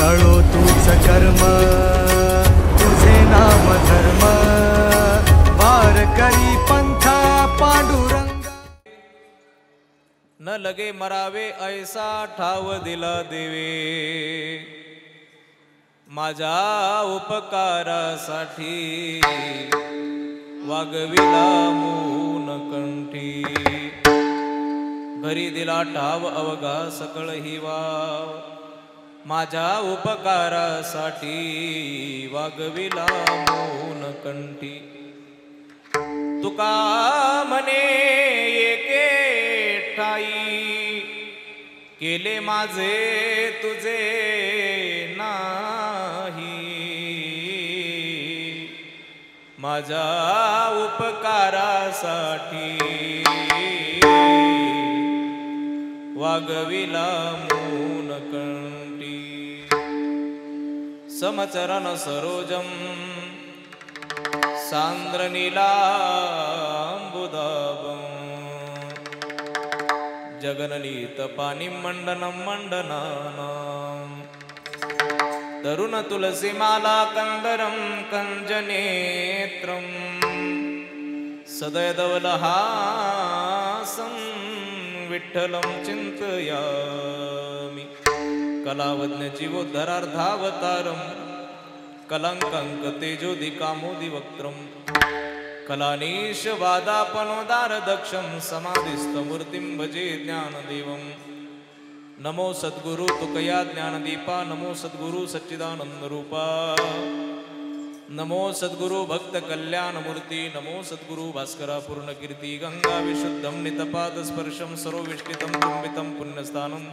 कळो तूच कर्म तुझे नाम धर्म वार करी पंथा पांडुरंग न लगे मरावे ऐसा ठाव दिला देवे माझ्या उपकारासाठी वागविला मौन कंठी घरी दिला ठाव अवघा सकळ ही वाव माझ्या उपकारासाठी वागविला मौन कंठी तुका म्हणे एके ठाई केले माझे तुझे नाही माझ्या उपकारासाठी वागविला मौन कंठी समचरण सरोजम सांद्र नीलांबुदाभं जगननीत पाणी मंडनं मंडनानां तरुण तुलसी माला कंदरं कंजनेत्रं सदयदवलहासं विठ्ठलं चिन्तयामि कलावज्ञ जीवोद्धरार्धावतारं कलंकंक तेजोदिकामोदि वक्त्रं कलानीश वादापनोदार दक्षं समाधिस्थमूर्तिं भजे ज्ञानदेवं नमो सद्गुरु तुकया ज्ञानदीपा नमो सद्गुरु सच्चिदानंद रूपा नमो सद्गुरु भक्त कल्याण मूर्ति नमो सद्गुरु भास्करा पूर्ण कीर्ति गंगा विशुद्धं नितपाद स्पर्शं सरोविष्टितं चुंबितं पुण्यस्थानं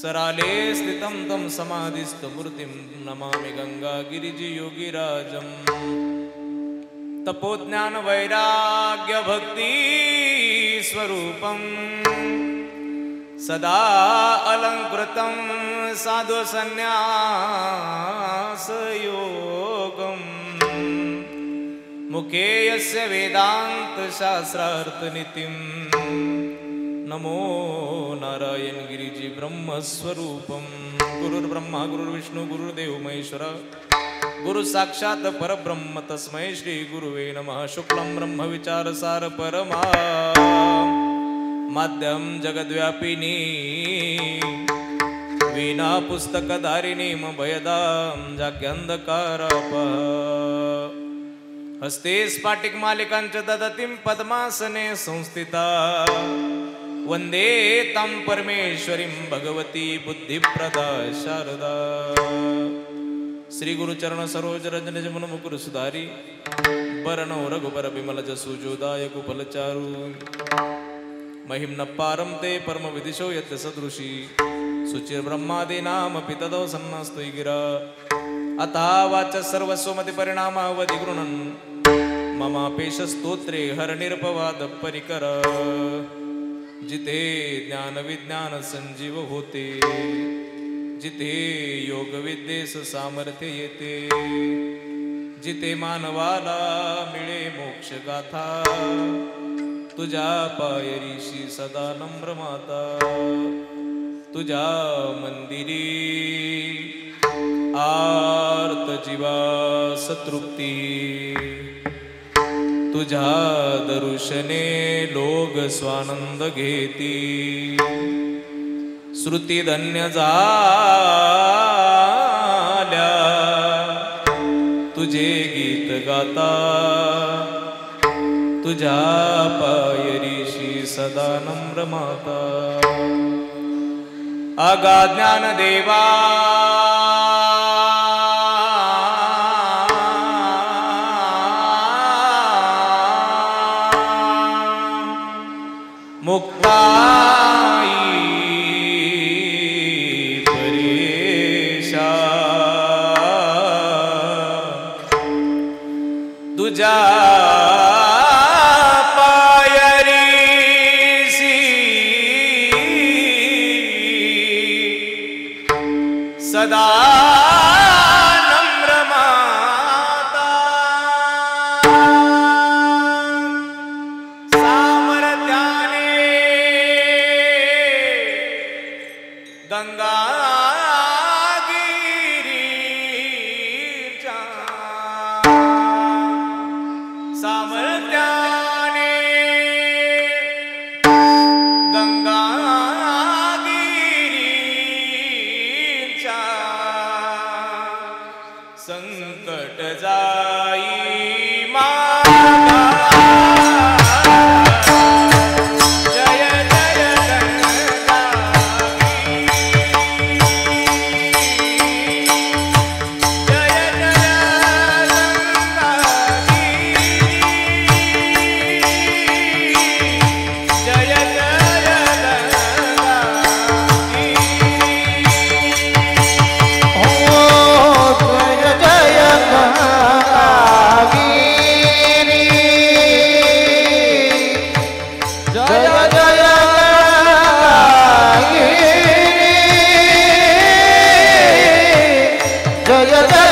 सराले स्थितं तं समाधिस्थमूर्तिं नमामि गंगा गिरिजि योगिराजं तपोज्ञान वैराग्य भक्ति स्वरूपं सदा अलंकृतं साधु संन्यास योगं मुखे यस्य वेदांत शास्त्रार्थ नितिं नमो नारायण गिरिजि ब्रह्मस्वरूपं गुरुर्ब्रह्मा गुरुर्विष्णु गुरुर्देव महेश्वर गुरु साक्षात् परब्रह्म तस्मै श्री गुरुवे नमः शुक्लं ब्रह्म विचारसार परमा माध्यम जगद्व्यापिनी वीणा पुस्तकधारिणी भयदां जाग्यंधकाराप हस्ते स्फाटिक मालिकांच ददतीं पद्मासने संस्थिता वंदे तं परमेश्वरीं भगवती बुद्धिप्रदा शारदा श्री गुरुचरण सरोज रजन जमुन मुकुर सुधारी बरनो रघुबर बिमल जसु जोदाय कुपलचारु महिम्न पारं ते परम विदिशो यत् सदृशी सुचिर ब्रह्मादि नाम पितदो सन्नास्तु गिरा अथा वाच सर्वस्वमति परिणामावधि गृणन् ममापेश स्तोत्रे हर निरपवाद परिकर जिते ज्ञान विज्ञान संजीव होते जिते योग विद्येस सामर्थ्य येते जिते मानवाला मिळे मोक्ष गाथा तुझ्या पायरीशी सदा नम्र माता तुझ्या मंदिरी आर्त जीवा सतृप्ती तुझ्या दर्शने लोग स्वानंद घेती श्रुती धन्य झाल्या तुझे गीत गाता तुझ्या पायरीशी सदा नम्र माता आगा ज्ञान देवा मुक्ताई परेशा तुझ्या सदा नम्र माता सामर्थ्याने गंगा संकट जाई मागा जय जय गंगागी जय जय गंगागी जय जय गंगागी हो जय जय गंगागिरी जय जय गंगागिरी जय जय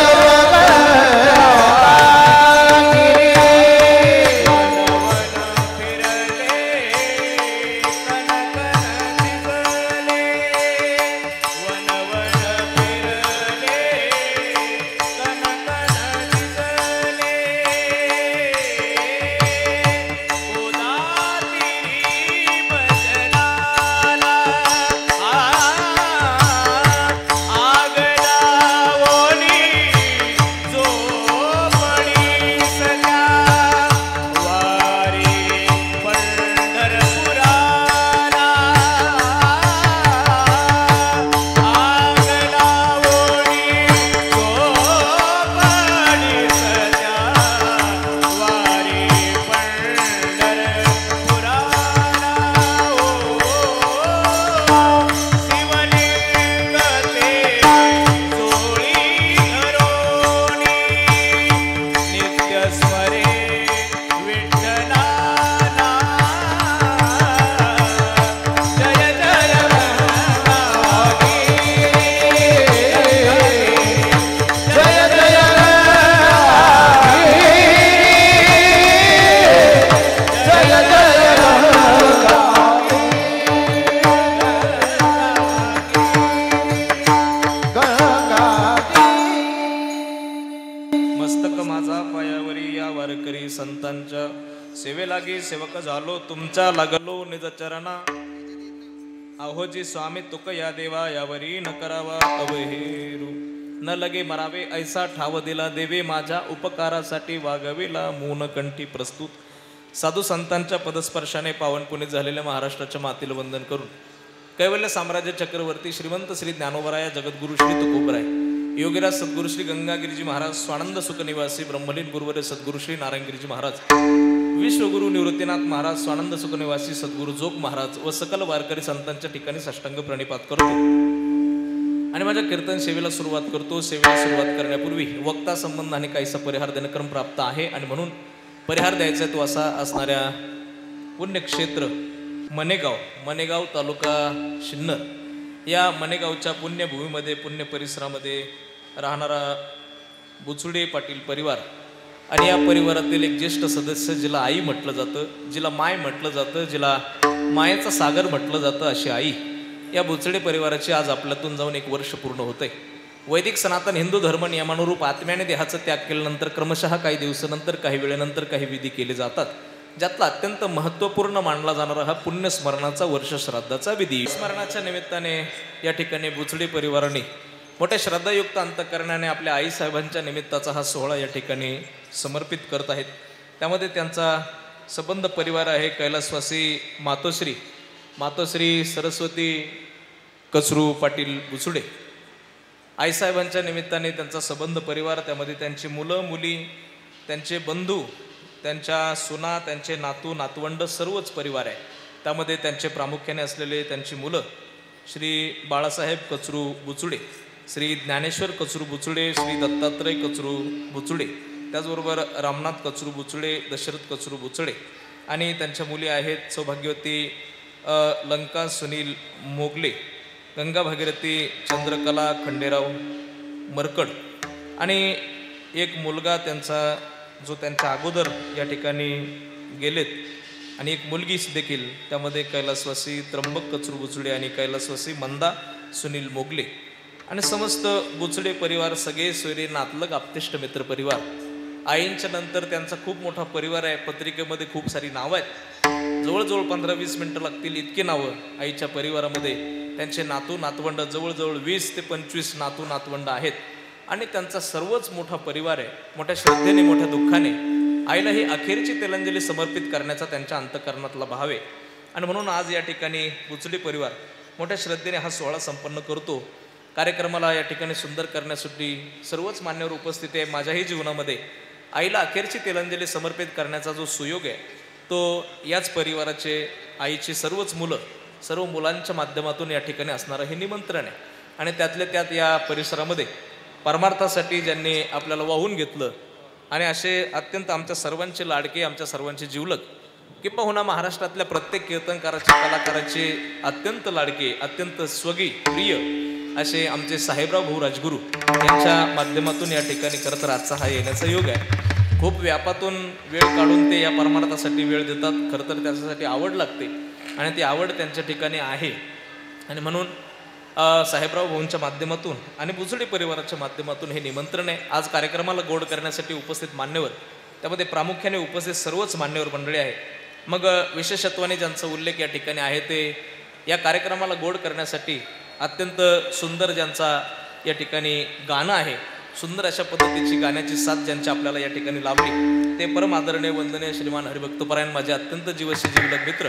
संतांच्या सेवेलागी सेवक झालो तुमच्या लागलो निज चरणा अहोजी स्वामी तुक या देवा यावरी न करावा अवहेरू न लगे मरावे ऐसा ठाव दिला देवे माझ्या उपकारासाठी वागवेला मून कंठी प्रस्तुत साधू संतांच्या पदस्पर्शाने पावन पुनीत झालेल्या महाराष्ट्राच्या मातीला वंदन करून कैवल्य साम्राज्य चक्रवर्ती श्रीमंत श्री ज्ञानोबराया जगद्गुरु श्री तुकोबराय योगीराज सद्गुरु श्री गंगागिरीजी महाराज स्वानंद सुख निवासी ब्रह्मलीन गुरुवर्य सद्गुरु श्री नारायणगिरीजी महाराज विश्वगुरु निवृत्तीनाथ महाराज स्वानंद सुख निवासी सद्गुरु जोग महाराज व सकल वारकरी संतांच्या ठिकाणी साष्टांग प्रणिपात करतो आणि माझ्या कीर्तन सेवेला सुरुवात करतो. सेवेला सुरुवात करण्यापूर्वी वक्ता संबंधाने काहीसा परिहार देणक्रम प्राप्त आहे आणि म्हणून परिहार द्यायचा तो असा असणाऱ्या पुण्यक्षेत्र मनेगाव तालुका शिन्नर या मनेगावच्या पुण्यभूमीमध्ये पुण्य परिसरामध्ये राहणारा बुचुडे पाटील परिवार आणि या परिवारातील एक ज्येष्ठ सदस्य जिला आई म्हटलं जातं, जिला माय म्हटलं जातं, जिला मायेचा सागर म्हटलं जातं अशी आई या बुचडे परिवाराची आज आपल्यातून जाऊन 1 वर्ष पूर्ण होतंय. वैदिक सनातन हिंदू धर्म नियमानुरूप आत्म्याने देहाचा त्याग केल्यानंतर क्रमशः काही दिवसानंतर काही वेळेनंतर काही विधी केले जातात. ज्यातला अत्यंत महत्त्वपूर्ण मानला जाणारा हा पुण्यस्मरणाचा वर्ष श्राद्धाचा विधी. स्मरणाच्या निमित्ताने या ठिकाणी बुचडे परिवाराने मोठ्या श्रद्धायुक्त अंतःकरणाने आपल्या आईसाहेबांच्या निमित्ताचा हा सोहळा या ठिकाणी समर्पित करत आहेत. त्यामध्ये त्यांचा संबंध परिवार आहे कैलासवासी मातोश्री सरस्वती कचरू पाटील बुचुडे. आईसाहेबांच्या निमित्ताने त्यांचा संबंध परिवार, त्यामध्ये त्यांची मुलं मुली, त्यांचे बंधू, त्यांच्या सुना, त्यांचे नातू नातवंड सर्वच परिवार आहे. त्यामध्ये त्यांचे प्रामुख्याने असलेले त्यांची मुलं श्री बाळासाहेब कचरू बुचुडे, श्री ज्ञानेश्वर कचरू बुचुडे, श्री दत्तात्रय कचरू बुचुडे, त्याचबरोबर रामनाथ कचरू बुचुडे, दशरथ कचरू बुचुडे आणि त्यांच्या मुली आहेत सौभाग्यवती लंका सुनील मोगले, गंगा भागीरथी चंद्रकला खंडेराव मरकड आणि एक मुलगा त्यांचा जो त्यांच्या अगोदर या ठिकाणी गेलेत आणि एक मुलगी देखील, त्यामध्ये कैलासवासी त्र्यंबक कचरू बुचुडे आणि कैलासवासी मंदा सुनील मोगले आणि समस्त बुचडे परिवार, सगळे सोयरे नातलग आप्तेष्ट मित्र परिवार. आईंच्या नंतर त्यांचा खूप मोठा परिवार आहे. पत्रिकेमध्ये खूप सारी नावं आहेत, जवळजवळ 15-20 मिनटं लागतील इतकी नावं आईच्या परिवारामध्ये. त्यांचे नातू नातवंड जवळजवळ 20 ते 25 नातू नातवंड आहेत. आणि त्यांचा सर्वच मोठा परिवार आहे. मोठ्या श्रद्धेने मोठ्या दुःखाने आईला ही अखेरची तिलांजली समर्पित करण्याचा त्यांच्या अंतःकरणातला भाव आहे. आणि म्हणून आज या ठिकाणी बुचडी परिवार मोठ्या श्रद्धेने हा सोहळा संपन्न करतो. कार्यक्रमाला या ठिकाणी सुंदर करण्यासाठी सर्वच मान्यवर उपस्थित आहे. माझ्याही जीवनामध्ये आईला अखेरची तिलांजली समर्पित करण्याचा जो सुयोग आहे तो याच परिवाराचे आईची सर्वच मुलं सर्व मुलांच्या माध्यमातून या ठिकाणी असणारं हे निमंत्रण आहे. आणि त्यातल्या त्यात या परिसरामध्ये परमार्थासाठी ज्यांनी आपल्याला वाहून घेतलं आणि असे अत्यंत आमच्या सर्वांचे लाडके आमच्या सर्वांचे जिवलग किंबहुना महाराष्ट्रातल्या प्रत्येक कीर्तनकाराचे कलाकाराचे अत्यंत लाडके अत्यंत स्वगी प्रिय असे आमचे साहेबराव भाऊ राजगुरू यांच्या माध्यमातून या ठिकाणी खरं तर आजचा हा येण्याचा योग आहे. खूप व्यापातून वेळ काढून ते या परमार्थासाठी वेळ देतात. खरं तर त्याच्यासाठी आवड लागते आणि ती आवड त्यांच्या ठिकाणी आहे. आणि म्हणून साहेबराव भाऊंच्या माध्यमातून आणि बुचडी परिवाराच्या माध्यमातून हे निमंत्रण आहे. आज कार्यक्रमाला गोड करण्यासाठी उपस्थित मान्यवर त्यामध्ये प्रामुख्याने उपस्थित सर्वच मान्यवर मंडळी आहे. मग विशेषत्वाने ज्यांचा उल्लेख या ठिकाणी आहे ते या कार्यक्रमाला गोड करण्यासाठी अत्यंत सुंदर ज्यांचा या ठिकाणी गाणं आहे सुंदर अशा पद्धतीची गाण्याची साथ ज्यांची आपल्याला या ठिकाणी लाभली ते परम आदरणीय वंदनीय श्रीमान हरिभक्तपरायण माझे अत्यंत जीवशी जिवलग मित्र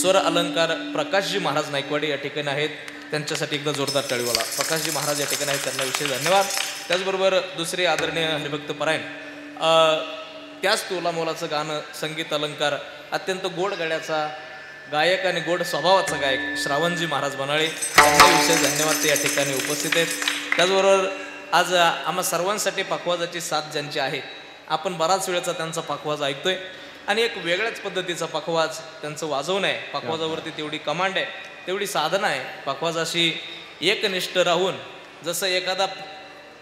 स्वर अलंकार प्रकाशजी महाराज नायकवाडी या ठिकाणी आहेत. त्यांच्यासाठी एकदा जोरदार टाळीवाला. प्रकाशजी महाराज या ठिकाणी आहेत त्यांना विशेष धन्यवाद. त्याचबरोबर दुसरे आदरणीय हरिभक्तपरायण त्याच तोलामोलाचं गाणं संगीत अलंकार अत्यंत गोड गळ्याचा गायक आणि गोड स्वभावाचा गायक श्रावणजी महाराज बनाळे त्यांना विशेष धन्यवाद. ते या ठिकाणी उपस्थित आहेत. त्याचबरोबर आज आम्हा सर्वांसाठी पखवाजाची साथ ज्यांची आहे आपण बराच वेळचा त्यांचा पखवाज ऐकतोय आणि एक वेगळ्याच पद्धतीचा पखवाज त्यांचं वाजवणं आहे. पखवाजावरती तेवढी कमांड आहे तेवढी साधना आहे. पखवाजाशी एकनिष्ठ राहून जसं एखादा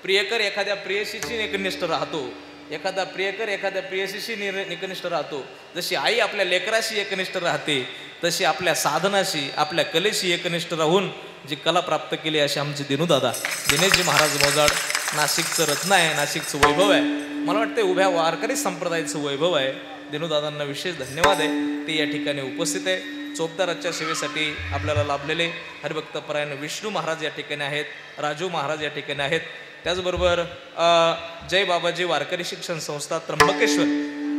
प्रियकर एखाद्या प्रियसीशी एकनिष्ठ राहतो एखादा प्रियकर एखाद्या प्रियसीशी एकनिष्ठ राहतो जशी आई आपल्या लेकराशी एकनिष्ठ राहते तशी आपल्या साधनाशी आपल्या कलेशी एकनिष्ठ राहून जी कला प्राप्त केली अशी आमचे दिनूदादा दिनेशजी महाराज मोजाड नाशिकचं रत्न आहे नाशिकचं वैभव आहे. मला वाटतं उभ्या वारकरी संप्रदायाचं वैभव आहे. दिनूदादांना विशेष धन्यवाद आहे. ते या ठिकाणी उपस्थित आहे. चोपदाराच्या सेवेसाठी आपल्याला लाभलेले हरिभक्तपरायण विष्णू महाराज या ठिकाणी आहेत. राजू महाराज या ठिकाणी आहेत. त्याचबरोबर जय बाबाजी वारकरी शिक्षण संस्था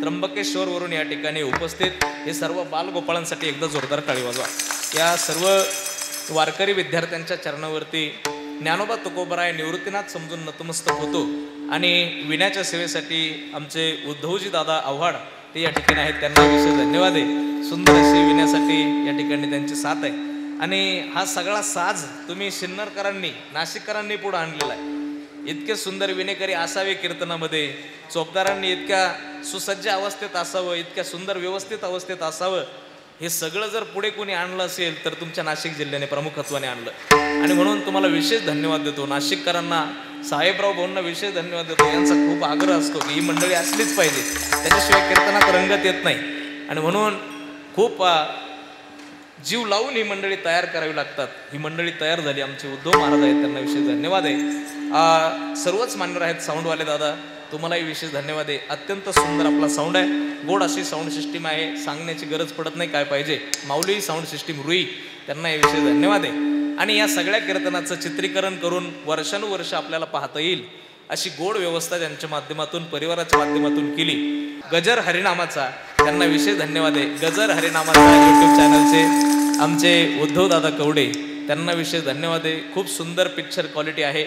त्र्यंबकेश्वरवरून या ठिकाणी उपस्थित हे सर्व बालगोपाळांसाठी एकदा जोरदार टाळी वाजवा. या सर्व वारकरी विद्यार्थ्यांच्या चरणावरती ज्ञानोबा तुकोबराय निवृत्तीनाथ समजून नतमस्तक होतो. आणि विण्याच्या सेवेसाठी आमचे उद्धवजी दादा आव्हाड ते या ठिकाणी आहेत. त्यांना विशेष धन्यवाद आहे. सुंदर अशी विण्यासाठी या ठिकाणी त्यांची साथ आहे. आणि हा सगळा साज तुम्ही सिन्नरकरांनी नाशिककरांनी पुढे आणलेला आहे. इतके सुंदर विनेकरी असावे कीर्तनामध्ये चोपदारांनी इतक्या सुसज्ज अवस्थेत असावं इतक्या सुंदर व्यवस्थित अवस्थेत असावं हे सगळं जर पुढे कोणी आणलं असेल तर तुमच्या नाशिक जिल्ह्याने प्रमुखत्वाने आणलं. आणि म्हणून तुम्हाला विशेष धन्यवाद देतो. नाशिककरांना साहेबराव भाऊंना विशेष धन्यवाद देतो. यांचा खूप आग्रह असतो की ही मंडळी असलीच पाहिजे त्याच्याशिवाय कीर्तनात रंगत येत नाही. आणि म्हणून खूप जीव लावून ही मंडळी तयार करावी लागतात. ही मंडळी तयार झाली. आमचे उद्धव महाराज आहेत त्यांना विशेष धन्यवाद आहे. सर्वच मान्यवर आहेत. साऊंडवाले दादा तुम्हालाही विशेष धन्यवाद आहे. अत्यंत सुंदर आपला साऊंड आहे. गोड अशी साऊंड सिस्टीम आहे. सांगण्याची गरज पडत नाही काय पाहिजे. माऊली साऊंड सिस्टीम रुई त्यांनाही विशेष धन्यवाद आहे. आणि या सगळ्या कीर्तनाचं चित्रीकरण करून वर्षानुवर्ष आपल्याला पाहता येईल अशी गोड व्यवस्था त्यांच्या माध्यमातून परिवाराच्या माध्यमातून केली. गजर हरिनामाचा त्यांना विशेष धन्यवाद आहे. गजर हरिनामाचा यूट्यूब चॅनलचे आमचे उद्धवदादा कवडे त्यांना विशेष धन्यवाद आहे. खूप सुंदर पिक्चर क्वालिटी आहे.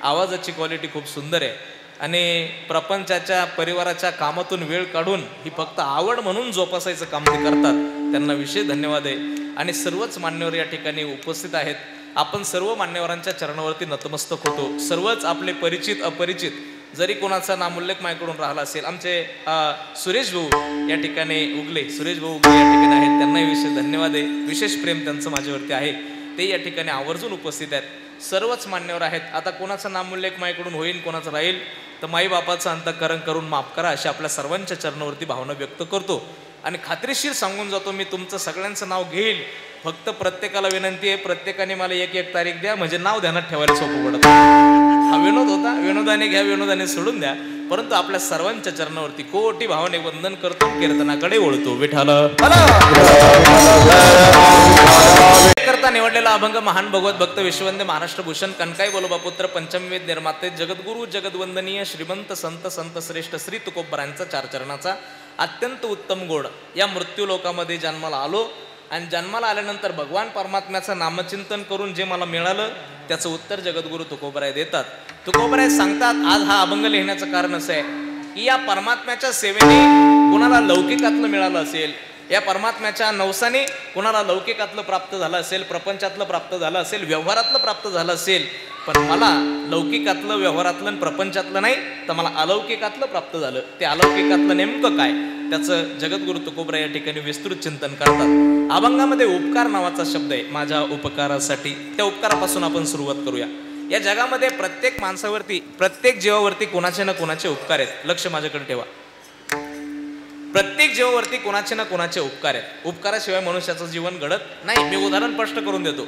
आवाजाची क्वालिटी खूप सुंदर आहे. आणि प्रपंचाच्या परिवाराच्या कामातून वेळ काढून ही फक्त आवड म्हणून जोपासायचं काम ते करतात. त्यांना विशेष धन्यवाद आहे. आणि सर्वच मान्यवर या ठिकाणी उपस्थित आहेत. आपण सर्व मान्यवरांच्या चरणावरती नतमस्तक होतो. सर्वच आपले परिचित अपरिचित जरी कोणाचा नामोल्लेख माझ्याकडून राहिला असेल आमचे सुरेश भाऊ या ठिकाणी उगले सुरेश भाऊ उगले या ठिकाणी आहेत. त्यांनाही विशेष धन्यवाद आहे. विशेष प्रेम त्यांचं माझ्यावरती आहे. ते या ठिकाणी आवर्जून उपस्थित आहेत. सर्वच मान्यवर आहेत. आता कोणाचा नामोल्लेख माझ्याकडून होईल कोणाचं राहील तर माईबापाचं अंतःकरण करून माफ करा अशी आपल्या सर्वांच्या चरणावरती भावना व्यक्त करतो. आणि खात्रीशीर सांगून जातो मी तुमचं सगळ्यांचं नाव घेईल. फक्त प्रत्येकाला विनंती आहे प्रत्येकाने मला एक एक तारीख द्या म्हणजे नाव ध्यानात ठेवायला सोपं पडत. हा विनोद होता. विनोदाने घ्या विनोदाने सोडून द्या. परंतु आपल्या सर्वांच्या चरणावरती कोटी भावाने वंदन करतो कीर्तनाकडे वळतो. विठाला करता देवता निवडलेला अभंग महान भगवत भक्त विश्ववंद्य महाराष्ट्र भूषण कनकाई बोलोबा पुत्र पंचमवेद निर्माते जगद्गुरु जगद्वंदनीय श्रीमंत संत संत श्रेष्ठ श्री तुकोबरायांचा चार चरणाचा अत्यंत उत्तम गोड या मृत्यू लोकामध्ये जन्माला आलो आणि जन्माला आल्यानंतर भगवान परमात्म्याचं नामचिंतन करून जे मला मिळालं त्याचं उत्तर जगद्गुरु तुकोबराय देतात. तुकोबराय सांगतात आज हा अभंग लिहिण्याचं कारण असं आहे की या परमात्म्याच्या सेवेने कुणाला लौकिकातलं मिळालं असेल, या परमात्म्याच्या नवसाने कुणाला लौकिकातलं प्राप्त झालं असेल, प्रपंचातलं प्राप्त झालं असेल, व्यवहारातलं प्राप्त झालं असेल, पण मला लौकिकातलं व्यवहारातलं प्रपंचातलं नाही तर मला अलौकिकातलं प्राप्त झालं. ते अलौकिकातलं नेमकं काय त्याचं जगद्गुरु तुकोबराय या ठिकाणी विस्तृत चिंतन करतात. अभंगामध्ये उपकार नावाचा शब्द आहे माझ्या उपकारासाठी. त्या उपकारापासून आपण सुरुवात करूया. या जगामध्ये प्रत्येक माणसावरती प्रत्येक जीवावरती कोणाचे ना कोणाचे उपकार आहेत. लक्ष माझ्याकडे ठेवा. प्रत्येक जीवावरती कोणाचे ना कोणाचे उपकार आहेत. उपकाराशिवाय मनुष्याचं जीवन घडत नाही. मी उदाहरण स्पष्ट करून देतो.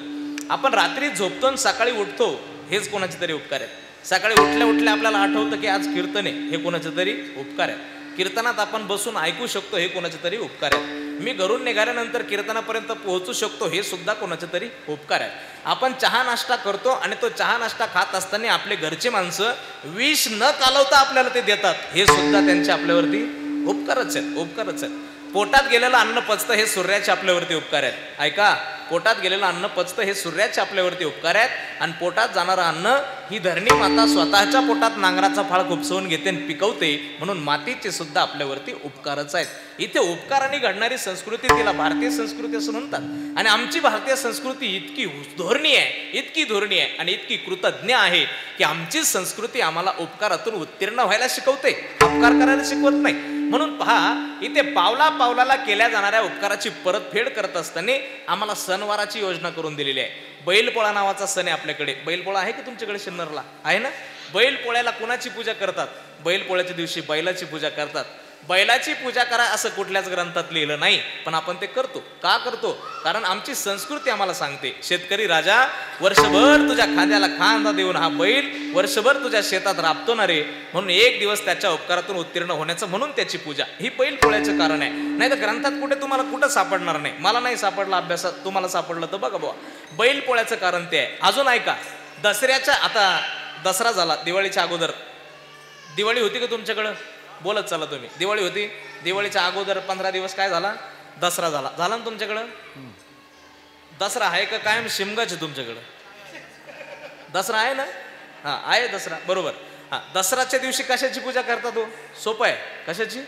आपण रात्री झोपतो आणि सकाळी उठतो हेच कोणाचे तरी उपकार आहेत. सकाळी उठल्या उठल्या आपल्याला आठवतं की आज कीर्तन आहे हे कोणाचे तरी उपकार आहेत. कीर्तनात आपण बसून ऐकू शकतो हे कोणाचे तरी उपकार आहेत. मी घरून निघाल्यानंतर कीर्तनापर्यंत पोहोचू शकतो हे सुद्धा कोणाचे तरी उपकार आहेत. आपण चहा नाश्ता करतो आणि तो चहा नाश्ता खात असताना आपले घरचे माणसं विष न कालवता आपल्याला ते देतात हे सुद्धा त्यांचे आपल्यावरती उपकारच आहेत. उपकारच आहेत. पोटात गेलेलं अन्न पचतं हे सूर्याचे आपल्यावरती उपकार आहेत. ऐका, पोटात गेलेलं अन्न पचतं हे सूर्याचे आपल्यावरती उपकार आहेत. आणि पोटात जाणारं अन्न ही धरणी माता स्वतःच्या पोटात नांगराचा फाळ खुपसवून घेते आणि पिकवते म्हणून मातीचे सुद्धा आपल्यावरती उपकारच आहेत. इथे उपकाराने घडणारी संस्कृती तिला भारतीय संस्कृती असं म्हणतात. आणि आमची भारतीय संस्कृती इतकी धोरणी आहे, इतकी धोरणी आहे आणि इतकी कृतज्ञ आहे की आमची संस्कृती आम्हाला उपकारातून उत्तीर्ण व्हायला शिकवते, अपकार करायला शिकवत नाही. म्हणून पहा, इथे पावला पावलाला केल्या जाणाऱ्या उपकाराची परतफेड करत असताना आम्हाला सणवाराची योजना करून दिलेली आहे. बैलपोळा नावाचा सण आहे आपल्याकडे. बैलपोळा आहे की तुमच्याकडे शिन्नरला आहे ना? बैलपोळ्याला कुणाची पूजा करतात? बैलपोळ्याच्या दिवशी बैलाची पूजा करतात. बैलाची पूजा करा असं कुठल्याच ग्रंथात लिहिलं नाही, पण आपण ते करतो. का करतो? कारण आमची संस्कृती आम्हाला सांगते शेतकरी राजा वर्षभर तुझ्या खांद्याला खांदा देऊन हा बैल वर्षभर तुझ्या शेतात राबतो ना रे, म्हणून एक दिवस त्याच्या उपकारातून उत्तीर्ण होण्याचं म्हणून त्याची पूजा ही बैलपोळ्याचं कारण आहे. नाही तर ग्रंथात कुठे तुम्हाला कुठं सापडणार नाही. मला नाही सापडलं अभ्यासात, तुम्हाला सापडलं तर बघा बुवा. बैलपोळ्याचं कारण ते आहे. अजून ऐका, दसऱ्याच्या आता दसरा झाला, दिवाळीच्या अगोदर दिवाळी होती का तुमच्याकडं? बोलत चला तुम्ही. दिवाळी होती, दिवाळीच्या अगोदर 15 दिवस काय झाला? दसरा झाला. झाला ना तुमच्याकडं? दसरा आहे का कायम शिमगाच आहे तुमच्याकडं? दसरा आहे ना? हा आहे दसरा, बरोबर. हा, दसऱ्याच्या दिवशी कशाची पूजा करतात हो? सोपं आहे. कशाची?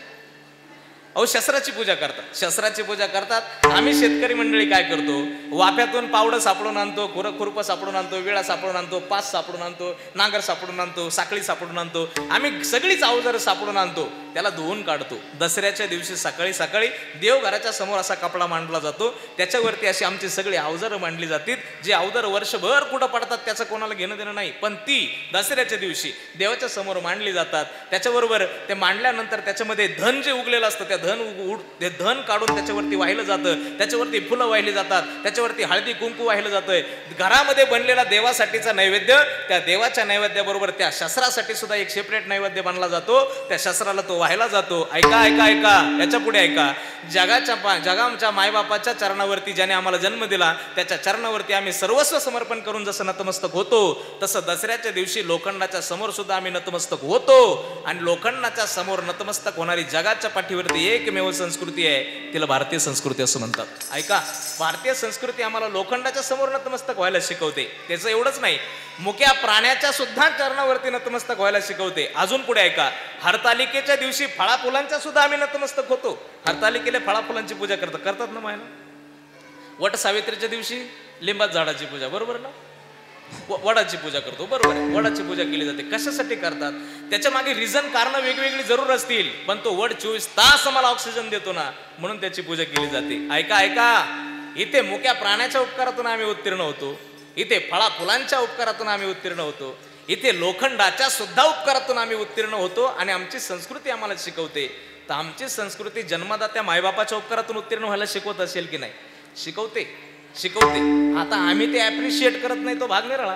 अहो शस्त्राची पूजा करतात. शस्त्राची पूजा करतात. आम्ही शेतकरी मंडळी काय करतो? वाफ्यातून पावडं सापडून आणतो, खुरपं सापडून आणतो, विळा सापडून आणतो, पास सापडून आणतो, नांगर सापडून आणतो, साखळी सापडून आणतो. आम्ही सगळीच अवजारं सापडून आणतो, त्याला धुवून काढतो. दसऱ्याच्या दिवशी सकाळी सकाळी देवघराच्या समोर असा कपडा मांडला जातो, त्याच्यावरती अशी आमची सगळी अवजारं मांडली जातील. जे अवजारं वर्षभर कुठं पडतात त्याचं कोणाला घेणं देणं नाही, पण ती दसऱ्याच्या दिवशी देवाच्या समोर मांडली जातात. त्याच्याबरोबर ते मांडल्यानंतर त्याच्यामध्ये धन जे उगलेलं असतं त्या ते धन काढून त्याच्यावरती वाहिलं जातं, त्याच्यावरती फुलं वाहिली जातात, त्याच्यावरती हळदी कुंकू वाहिलं जातंय. घरामध्ये बनलेला देवासाठीचा नैवेद्य, त्या देवाच्या नैवेद्याबरोबर त्या शस्त्रासाठी सुद्धा एक सेपरेट नैवेद्य बनला जातो, त्या शस्त्राला तो वाहिला जातो. ऐका ऐका ऐका, याच्या पुढे ऐका. जगाच्या मायबापाच्या चरणावरती ज्याने आम्हाला जन्म दिला त्याच्या चरणावरती आम्ही सर्वस्व समर्पण करून जसं नतमस्तक होतो तसं दसऱ्याच्या दिवशी लोखंडाच्या समोर सुद्धा आम्ही नतमस्तक होतो. आणि लोखंडाच्या समोर नतमस्तक होणारी जगाच्या पाठीवरती एकमेव संस्कृती आहे, तिला भारतीय संस्कृती असं म्हणतात. ऐका, भारतीय संस्कृती आम्हाला लोखंडाच्या समोर नतमस्तक व्हायला शिकवते. त्याचं एवढंच नाही, मुक्या प्राण्याच्या सुद्धा चरणावरती नतमस्तक व्हायला शिकवते. अजून पुढे ऐका, हरतालिकेच्या दिवशी फळाफुलांच्या सुद्धा आम्ही नतमस्तक होतो. हरतालिकेला फळाफुलांची पूजा करतात ना मायला. वट सावित्रीच्या दिवशी लिंबात झाडाची पूजा, बरोबर ना? वडाची पूजा करतो, बरोबर आहे. वडाची पूजा केली जाते. कशासाठी करतात? त्याच्या मागे रिझन, कारण वेगवेगळी जरूर असतील, पण तो वड 24 तास आम्हाला ऑक्सिजन देतो ना, म्हणून त्याची पूजा केली जाते. ऐका ऐका, इथे मुक्या प्राण्याच्या उपकारातून आम्ही उत्तीर्ण होतो, इथे फळा फुलांच्या उपकारातून आम्ही उत्तीर्ण होतो, इथे लोखंडाच्या सुद्धा उपकारातून आम्ही उत्तीर्ण होतो. आणि आमची संस्कृती आम्हाला शिकवते. तर आमची संस्कृती जन्मदात्या मायबापाच्या उपकारातून उत्तीर्ण व्हायला शिकवत असेल की नाही? शिकवते. आता आम्ही ते ॲप्रिशिएट करत नाही तो भाग निराळा,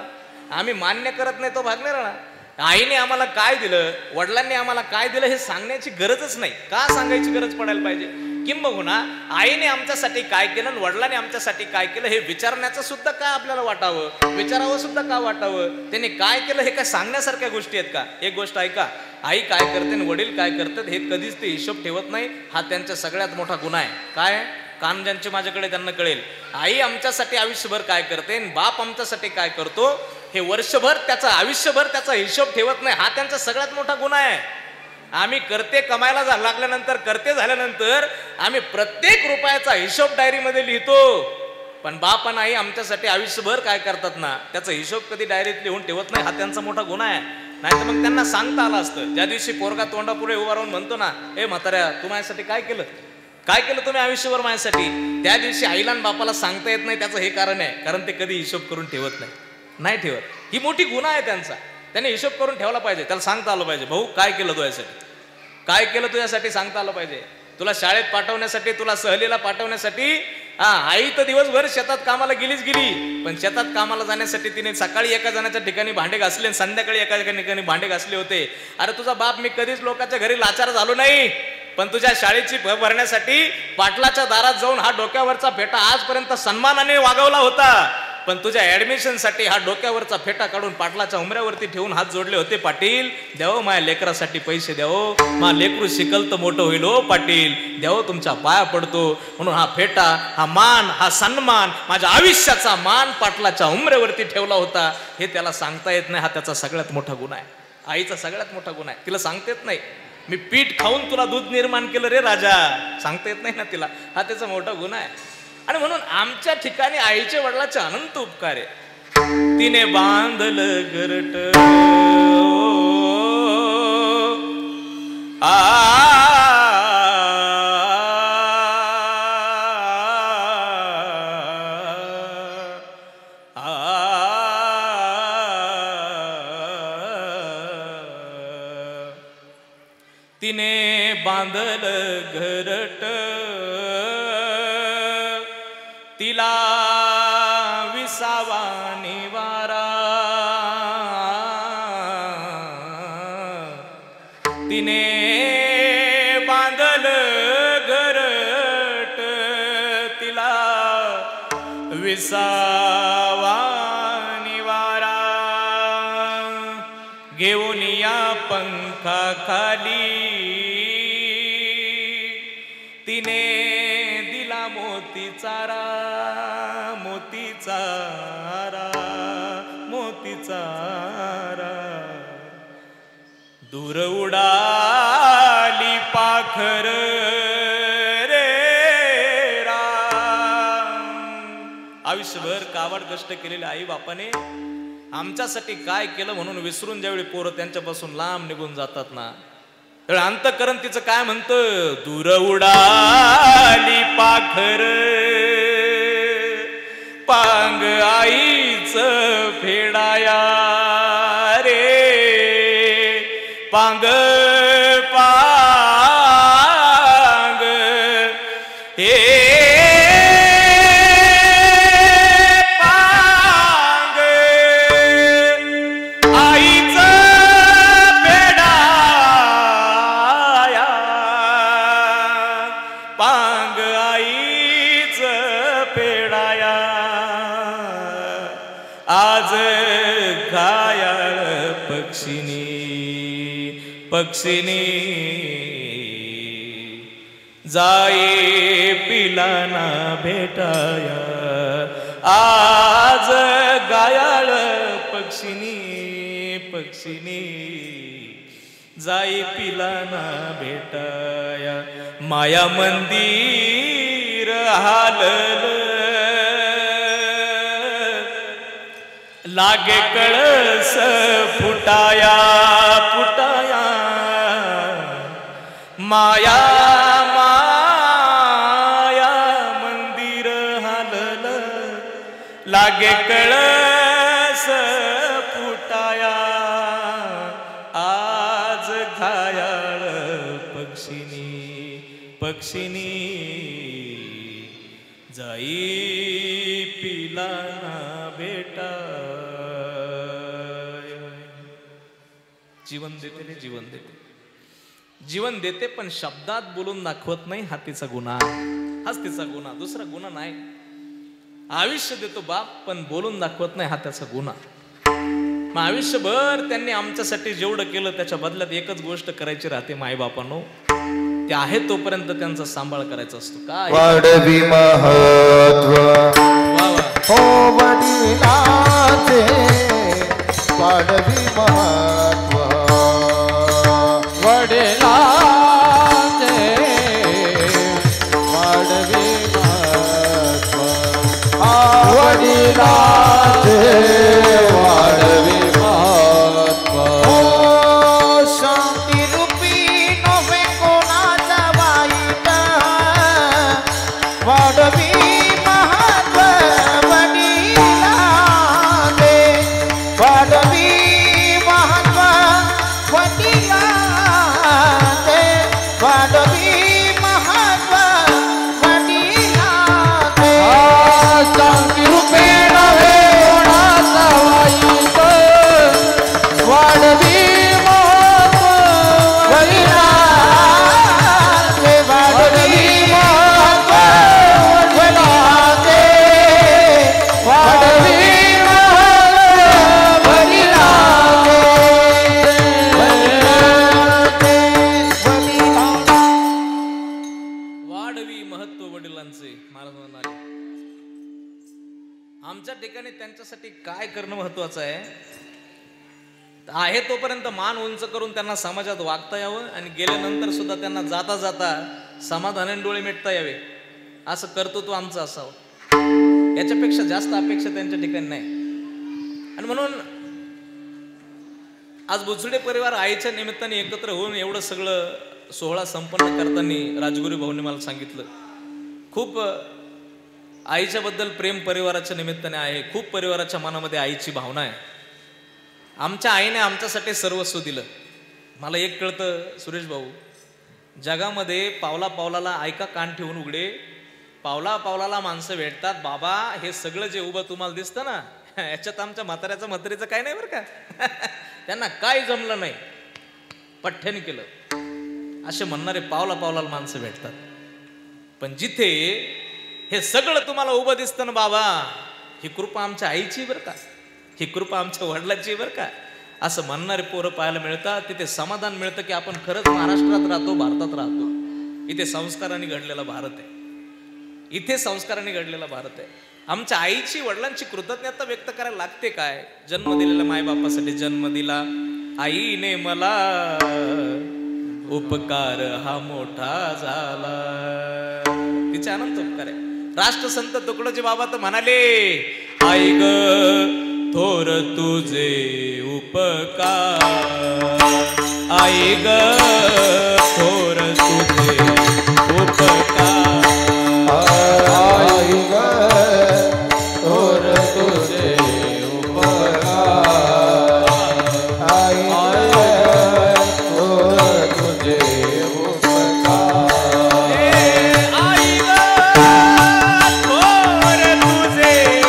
आम्ही मान्य करत नाही तो भाग निराळा. आईने आम्हाला काय दिलं, वडिलांनी आम्हाला काय दिलं हे सांगण्याची गरजच नाही. का सांगायची गरज पडायला पाहिजे? किंबहुना आईने आमच्यासाठी काय केलं आणि वडिलांनी आमच्यासाठी काय केलं हे विचारण्याचं सुद्धा काय आपल्याला वाटावं, विचारावं सुद्धा का वाटावं, त्यांनी काय केलं हे काय सांगण्यासारख्या गोष्टी आहेत का? एक गोष्ट ऐका, आई काय करते आणि वडील काय करतात हे कधीच ते हिशोब ठेवत नाही. हा त्यांचा सगळ्यात मोठा गुन्हा आहे. काय? कान ज्यांचे माझ्याकडे त्यांना कळेल. आई आमच्यासाठी आयुष्यभर काय करते आणि बाप आमच्यासाठी काय करतो हे वर्षभर त्याचा आयुष्यभर त्याचा हिशोब ठेवत नाही. हा त्यांचा सगळ्यात मोठा गुन्हा आहे. आम्ही करते कमायला लागल्यानंतर, करते झाल्यानंतर आम्ही प्रत्येक रुपयाचा हिशोब डायरीमध्ये लिहितो. पण बाप आणि आई आमच्यासाठी आयुष्यभर काय करतात ना त्याचा हिशोब कधी डायरीत लिहून ठेवत नाही. हा त्यांचा मोठा गुन्हा आहे. नाही तर मग त्यांना सांगता आलं असतं. ज्या दिवशी पोरगा तोंडापुढे उभा राहून म्हणतो ना, ए म्हाताऱ्या तू माझ्यासाठी काय केलं, काय केलं तुम्ही आयुष्यभर माझ्यासाठी, त्या दिवशी आईला आणि बापाला सांगता येत नाही. त्याचं हे कारण आहे, कारण ते कधी हिशोब करून ठेवत नाही ठेवत. ही मोठी गुन्हा आहे त्यांचा. त्याने हिशोब करून ठेवला पाहिजे. त्याला सांगता आलं पाहिजे, भाऊ काय केलं तुझ्यासाठी, काय केलं तुझ्यासाठी सांगता आलं पाहिजे. तुला शाळेत पाठवण्यासाठी, तुला सहलीला पाठवण्यासाठी आई तर दिवसभर शेतात कामाला गेलीच गेली. पण शेतात कामाला जाण्यासाठी तिने सकाळी एका जणाच्या ठिकाणी भांडे घासले आणि संध्याकाळी एका ठिकाणी भांडे घासले होते. अरे तुझा बाप मी कधीच लोकांच्या घरी लाचार झालो नाही, पण तुझ्या शाळेची भरण्यासाठी पाटलाच्या दारात जाऊन हा डोक्यावरचा फेटा आजपर्यंत सन्मानाने वागवला होता. पण तुझ्या ऍडमिशनसाठी हा डोक्यावरचा फेटा काढून पाटलाच्या उमऱ्यावरती ठेवून हात जोडले होते. पाटील द्यावं माझ्या लेकरासाठी पैसे द्यावं, मा लेकरू शिकल तर मोठं होईल हो पाटील, द्यावं तुमच्या पाया पडतो. म्हणून हा फेटा, हा मान, हा सन्मान, माझ्या आयुष्याचा मान पाटलाच्या उमऱ्यावरती ठेवला होता. हे त्याला सांगता येत नाही. हा त्याचा सगळ्यात मोठा गुन्हा आहे. आईचा सगळ्यात मोठा गुन्हा आहे. तिला सांगता येत नाही, मी पीठ खाऊन तुला दूध निर्माण केलं रे राजा, सांगता येत नाही ना तिला. हा त्याचा मोठा गुन्हा आहे. आणि म्हणून आमच्या ठिकाणी आईचे वडिलाचे अनंत उपकार आहे. तिने बांधलं घरट तिने बांधलं घरट, तिला विसावा निवारा, तिने बांधलं घरट, तिला विसावा निवारा. घेऊन या पंखाखाली तिने दिला मोती चारा, मोती चारा, मोती चारा. दूर उडाली पाखर रे राम. आयुष्यभर कावड कष्ट केलेले आई बापाने आमच्यासाठी काय केलं म्हणून विसरून ज्यावेळी पोरं त्यांच्यापासून लांब निघून जातात ना, तर अंतःकरण तिचं काय म्हणतं, दूर उडाली पाखर पांग आईच फेडाया रे, पांग पांग हे पक्षिनी जाई पिलाना भेटाया. आज गायाळ पक्षिनी, पक्षिनी जाई पिलाना भेटाया. माया मंदिर हालल लागे कळस फुटाया, फुटाया. माया माया मंदिर हालल लागे कळस फुटाया. आज घायाळ पक्षिनी, पक्षिनी जाई पिलाना भेटा. जीवन देते रे जीवन देते. जीवन देते पण शब्दात बोलून दाखवत नाही, हा तिचा गुन्हा, हाच तिचा गुन्हा, दुसरा गुन्हा नाही. आयुष्य देतो बाप पण बोलून दाखवत नाही, हा त्याचा गुन्हा. मग आयुष्यभर त्यांनी आमच्यासाठी जेवढं केलं त्याच्या बदल्यात एकच गोष्ट करायची राहते, मायबापांनो, ते आहे तोपर्यंत त्यांचा सांभाळ करायचा असतो. काय वाढवी महत्व वा वा. हो वडिलांचे, वाढवी महत्व वडिलांचे, वाढवी महत्व वडिलांचे, वाढवी महत्व. हो शांती रूपी नव्हे कोणाचा वाईट, वाढवी महत्व वडिलांचे, वाढवी महत्व वडिलांचे, वाढवी महत्व वडिलांचे. शांती रूपे नव्हे कोणाचा वाईट, वाढवी महत्व वडिलांचे, वाढवी महत्व वडिलांचे, वाढवी महत्व वडिलांचे, वाढवी महत्व वडिलांचे. महाराज म्हणाले आमच्या ठिकाणी त्यांच्यासाठी काय करणं महत्वाचं आहे तोपर्यंत मान उंच करून त्यांना समाजात वागता यावं, आणि गेल्यानंतर सुद्धा त्यांना जाता जाता समाधानाने डोळे मिटता यावे, असं कर्तृत्व आमचं असावं. याच्यापेक्षा जास्त अपेक्षा त्यांच्या ठिकाणी नाही. आणि म्हणून आज बुचडे परिवार आईच्या निमित्ताने एकत्र होऊन एवढं सगळं सोहळा संपन्न करताना राजगुरू भाऊने मला सांगितलं, खूप आईच्या बद्दल प्रेम परिवाराच्या निमित्ताने आहे, खूप परिवाराच्या मनामध्ये आईची भावना आहे. आमच्या आईने आमच्यासाठी सर्वस्व दिलं. मला एक कळतं सुरेश भाऊ, जगामध्ये पावला पावलाला ऐका कान ठेवून उघडे, पावला पावलाला माणसं भेटतात. बाबा हे सगळं जे उभं तुम्हाला दिसतं ना, याच्यात आमच्या म्हाताऱ्याचं म्हातारीचं काय नाही बरं का. त्यांना काय जमलं नाही, पठ्ठ्याने केलं, असे म्हणणारे पावला पावलाला माणसं भेटतात. पण जिथे हे सगळं तुम्हाला उभं दिसतं ना बाबा, ही कृपा आमच्या आईची बरं का, ही कृपा आमच्या वडिलांची बरं का, असं म्हणणारे पोरं पाहायला मिळतात. तिथे समाधान मिळतं की आपण खरंच महाराष्ट्रात राहतो, भारतात राहतो. इथे संस्काराने घडलेला भारत आहे, इथे संस्काराने घडलेला भारत आहे. आमच्या आईची वडिलांची कृतज्ञता व्यक्त करायला लागते. काय जन्म दिलेला मायबापासाठी जन्म दिला आईने मला, उपकार हा मोठा झाला. तिचे अनंत उपकार आहे. राष्ट्रसंत तुकडोजी बाबा तर म्हणाले, आई ग थोर तुझे उपकार, आई ग थोर तुझे उपकार, आई ग थोर तुझे उपकार, आई ग थोर तुझे उपकार, आई ग थोर तुझे उपकार, आई ग थोर तुझे उपकार,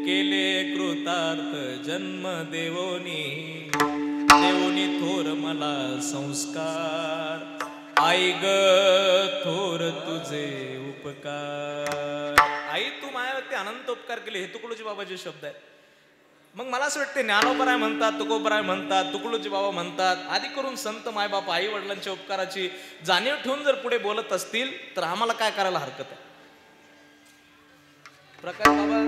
केले कृतार्थ जन्म देवोनी थोर मला संस्कार आई ग थोर तुझे उपकार. आई तू माझ्यावरती अनंत उपकार केले, हे तुकडोजी बाबाचे शब्द आहेत. मग मला असं वाटते ज्ञानोबराय म्हणतात, तुकोबराय म्हणतात, तुकडोजी बाबा म्हणतात, आधी करून संत मायबाप आई वडिलांच्या उपकाराची जाणीव ठेवून जर पुढे बोलत असतील तर आम्हाला काय करायला हरकत आहे. प्रकाश बाबा,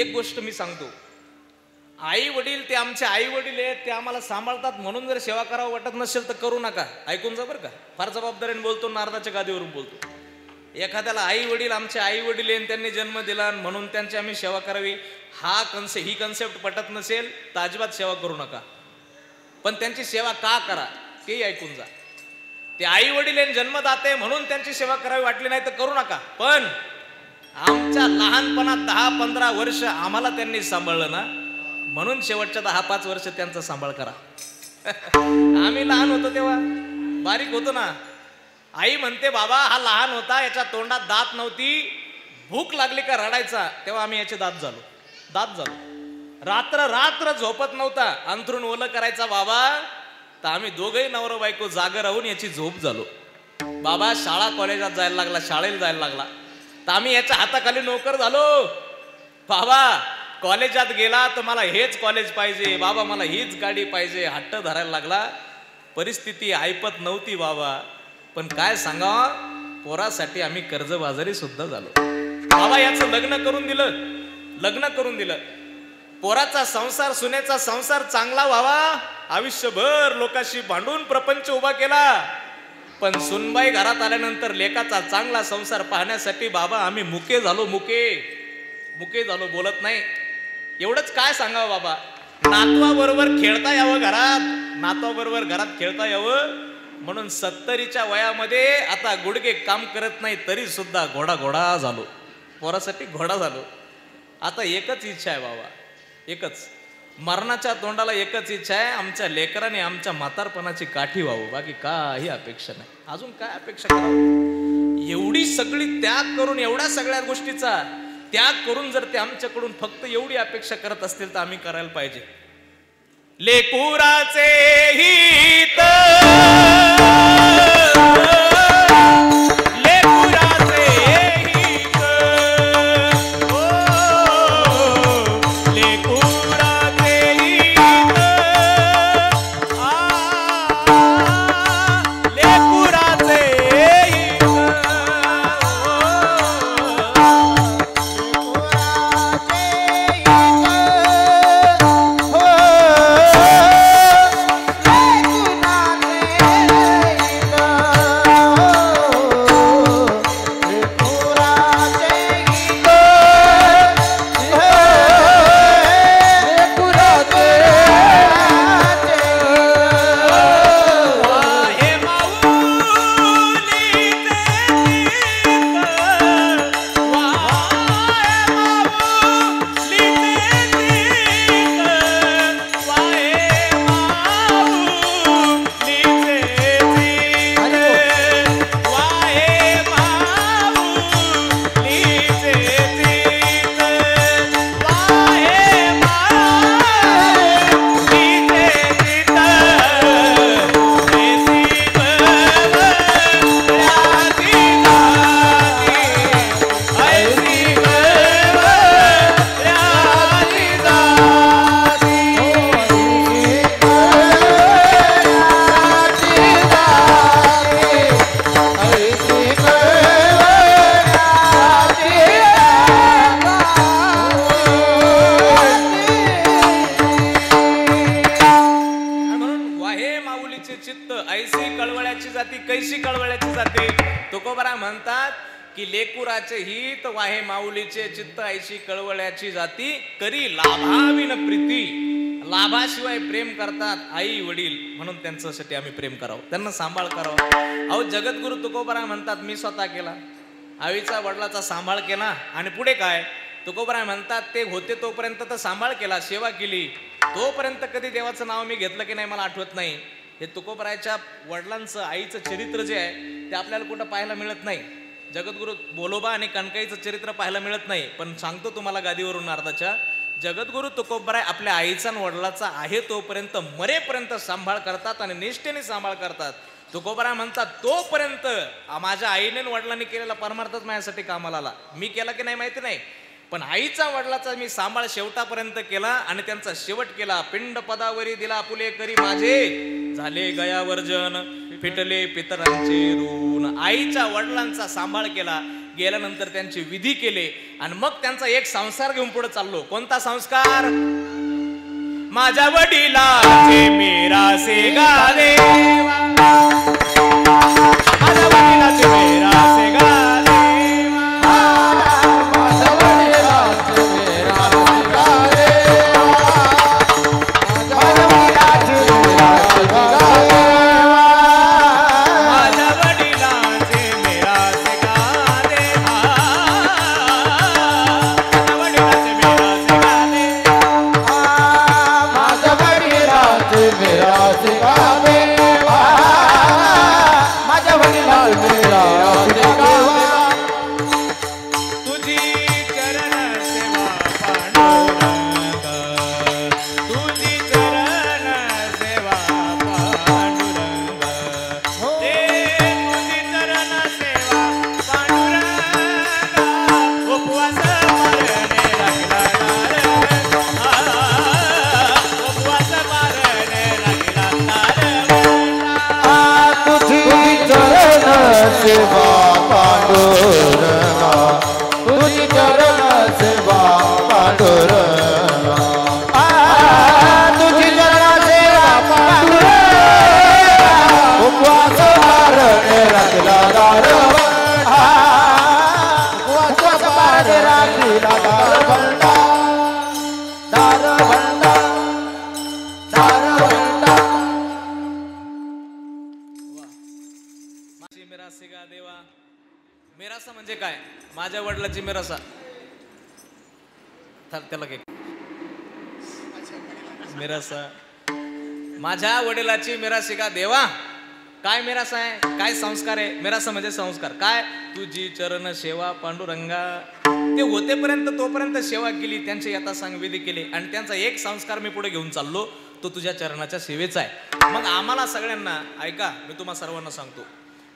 एक गोष्ट मी सांगतो, आई वडील ते आमचे आई वडील आहेत, ते आम्हाला सांभाळतात म्हणून जर सेवा करावं वाटत नसेल तर करू नका. ऐकून जा बरं का, फार जबाबदारीने बोलतो, नारदाच्या गादीवरून बोलतो. एखाद्याला आई वडील आमचे आई वडील आहेत, त्यांनी जन्म दिला म्हणून त्यांची आम्ही सेवा करावी, ही कन्सेप्ट पटत नसेल तर अजिबात सेवा करू नका. पण त्यांची सेवा का करा तेही ऐकून जा. ते आई वडील आहेत जन्मदाते म्हणून त्यांची सेवा करावी वाटली नाही तर करू नका. पण आमच्या लहानपणात 10-15 वर्ष आम्हाला त्यांनी सांभाळलं ना, म्हणून शेवटच्या 10-5 वर्ष त्यांचा सांभाळ करा. आम्ही लहान होतो तेव्हा बारीक होतो ना. आई म्हणते बाबा हा लहान होता, याच्या तोंडात दात नव्हती, भूक लागली का रडायचा, तेव्हा आम्ही याचे दात झालो. रात्र रात्र झोपत नव्हता, अंथरून ओलं करायचा बाबा, तर आम्ही दोघंही नवरा बायको जागा राहून याची झोप झालो. बाबा शाळा कॉलेजात जायला लागला, शाळेला जायला लागला, तर आम्ही याच्या हाताखाली नोकर झालो. बाबा कॉलेजात गेला तर मला हेच कॉलेज पाहिजे, बाबा मला हीच गाडी पाहिजे, हट्ट धरायला लागला. परिस्थिती ऐपत नव्हती बाबा, पण काय सांगा, पोरासाठी आम्ही कर्जबाजारी सुद्धा झालो. बाबा याचं लग्न करून दिलं. पोराचा संसार, सुनेचा संसार चांगला व्हावा, आयुष्यभर लोकांशी भांडून प्रपंच उभा केला. पण सुनबाई घरात आल्यानंतर लेकाचा चांगला संसार पाहण्यासाठी बाबा आम्ही मुके झालो, बोलत नाही. एवढंच काय सांगावं बाबा, नातवाबरोबर खेळता यावं म्हणून 70च्या वयामध्ये आता गुडघे काम करत नाही तरी सुद्धा घोडा झालो, पोरासाठी घोडा झालो. आता एकच इच्छा आहे बाबा, एकच, मरणाच्या तोंडाला एकच इच्छा आहे, आमच्या लेकराने आमच्या म्हातारपणाची काठी व्हावं, बाकी काही अपेक्षा नाही. अजून काय अपेक्षा करावं? एवढी सगळी त्याग करून, एवढ्या सगळ्या गोष्टीचा त्याग करून जर ते आमच्याकडून फक्त एवढी अपेक्षा करत असतील तर आम्ही करायला पाहिजे. लेकुराचे हित, की लेकुराचे हित वाहे माऊलीचे चित्त ऐशी कळवळ्याची जाती करी लाभाविन प्रीती. लाभाशिवाय प्रेम करतात आई वडील, म्हणून त्यांच्यासाठी आम्ही प्रेम करावं, त्यांना सांभाळ करावा. अहो जगद्गुरु तुकोबराय म्हणतात मी स्वतः केला, आईचा वडिलाचा सांभाळ केला आणि पुढे काय, तुकोबराय म्हणतात ते होते तोपर्यंत तर सांभाळ केला, सेवा केली, तोपर्यंत कधी देवाचं नाव मी घेतलं की नाही मला आठवत नाही. हे तुकोबरायच्या वडिलांचं आईचं चरित्र जे आहे ते आपल्याला कुठं पाहायला मिळत नाही. जगद्गुरु बोलोबा आणि कणकाईचं चरित्र पाहायला मिळत नाही, पण सांगतो तुम्हाला गादीवरून नारदाच्या. जगद्गुरु तुकोबराय आपल्या आईचा आणि वडिलाचा आहे तोपर्यंत मरेपर्यंत सांभाळ करतात आणि निष्ठेने सांभाळ करतात. तुकोबराय म्हणतात तोपर्यंत माझ्या आईने आणि वडिलांनी केलेला परमार्थच माझ्यासाठी कामाला आला. मी केला की नाही माहिती नाही, पण आईचा वडिलाचा मी सांभाळ शेवटापर्यंत केला आणि त्यांचा शेवट केला. पिंड पदावरी दिला आपुले करी माझे, झाले गयावर्जन फिटले पितरांचे ऋण. आईच्या वडिलांचा सांभाळ केला, गेल्यानंतर त्यांचे विधी केले आणि मग त्यांचा एक संस्कार घेऊन पुढे चाललो. कोणता संस्कार? माझ्या वडिलाचे मेरासे गा देवा, माझ्या वडिलाचे मेरासे गा देवा, माझ्या वडिलाचे मेरासे गा देवा, माझ्या वडिलाचे मेरासे गा देवा, माझ्या वडिलाचे मेरासे गा देवा, माझ्या वडिलाचे मेरासे गा देवा, माझ्या वडिलाचे मेरासे गा देवा, माझ्या वडिलाचे मेरासे गा देवा. तुझी चरण सेवा पांडुरंग, तुझी चरण सेवा पांडुरंग, हे तुझी चरण सेवा पांडुरंग, उपवास मारणे लागला तारंग, उपवास मारणे लागला तारंग. तुझी चरण सेवा पांडुरंगा, तुझी चरण सेवा पांडुरंगा, तुझी चरण सेवा पांडुरंगा, उपवास मारणे लागला दारवंड, उपवास मारणे लागला दारवंड, दारवंड, दारवंड. माझी मिरासे गा देवा. मिरासा म्हणजे काय? माझ्या वडिलाची मिरासा. त्याला काय मिरासा? माझ्या वडिलाची मिरासी का देवा. काय मिरासा आहे? काय संस्कार आहे? मिरासा म्हणजे संस्कार. काय? तुझी चरण सेवा पांडुरंगा. ते होतेपर्यंत तोपर्यंत सेवा केली, त्यांचे यथासांग विधी केले आणि त्यांचा एक संस्कार मी पुढे घेऊन चाललो, तो तुझ्या चरणाच्या सेवेचा आहे. मग आम्हाला सगळ्यांना ऐका, मी तुम्हा सर्वांना सांगतो,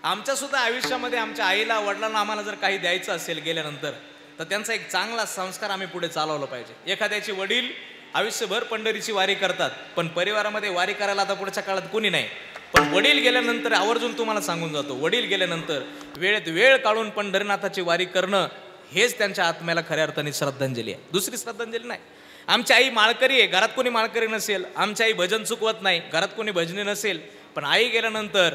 आमच्या सुद्धा आयुष्यामध्ये आमच्या आईला वडिलांना आम्हाला जर काही द्यायचं असेल गेल्यानंतर, तर त्यांचा एक चांगला संस्कार आम्ही पुढे चालवलं पाहिजे. एखाद्याचे वडील आयुष्यभर पंढरीची वारी करतात, पण परिवारामध्ये वारी करायला आता पुढच्या काळात कोणी नाही. पण वडील गेल्यानंतर आवर्जून तुम्हाला सांगून जातो, वडील गेल्यानंतर वेळेत वेळ काढून पंढरीनाथाची वारी करणं हेच त्यांच्या आत्म्याला खऱ्या अर्थाने श्रद्धांजली आहे, दुसरी श्रद्धांजली नाही. आमची आई माळकरी आहे, घरात कोणी माळकरी नसेल. आमची आई भजन चुकवत नाही, घरात कोणी भजनी नसेल. पण आई गेल्यानंतर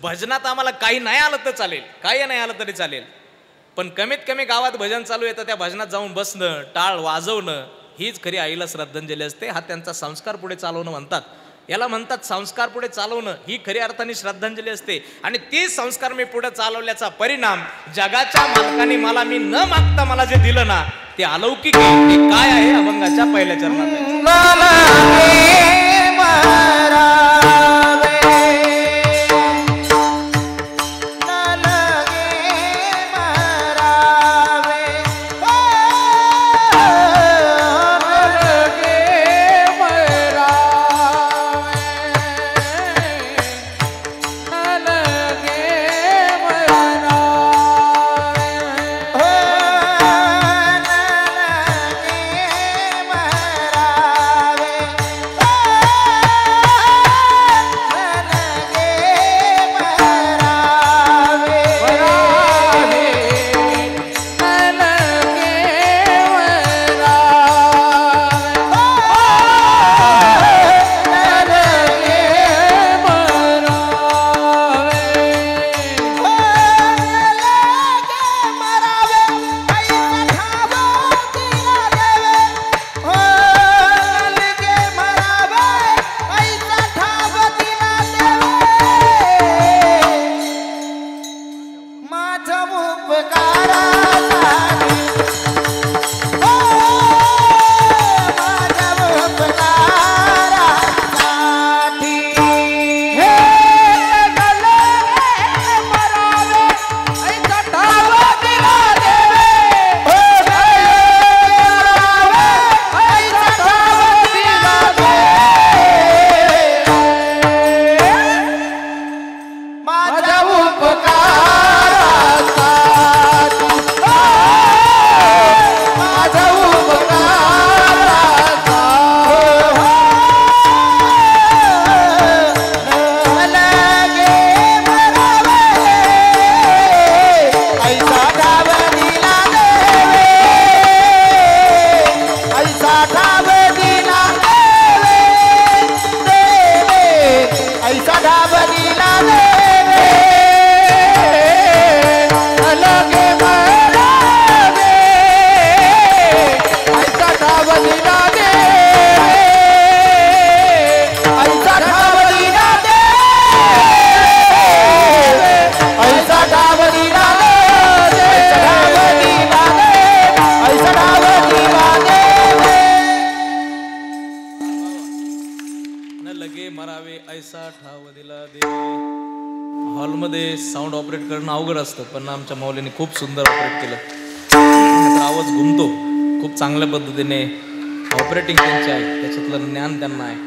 भजनात आम्हाला काही नाही आलं तर चालेल, काही नाही आलं तरी चालेल, पण कमीत कमी गावात भजन चालू आहे तर त्या भजनात जाऊन बसणं, टाळ वाजवणं, हीच खरी आईला श्रद्धांजली असते. हा त्यांचा संस्कार पुढे चालवणं म्हणतात. याला म्हणतात संस्कार पुढे चालवणं, ही खरी अर्थाने श्रद्धांजली असते. आणि ते संस्कार मी पुढे चालवल्याचा परिणाम जगाच्या मालकाने मला, मी न मागता मला जे दिलं ना, ते अलौकिक आहे. ते काय आहे? अभंगाच्या पहिल्या चरणात न लगे मरावे ऐसा ठाव दिला देव. हॉलमध्ये साऊंड ऑपरेट करणं अवघड असतं, पण आमच्या माऊलीने खूप सुंदर ऑपरेट केलं. तर आवाज घुमतो खूप चांगल्या पद्धतीने. ऑपरेटिंग त्यांचे आहे, त्याच्यातलं ज्ञान त्यांना आहे.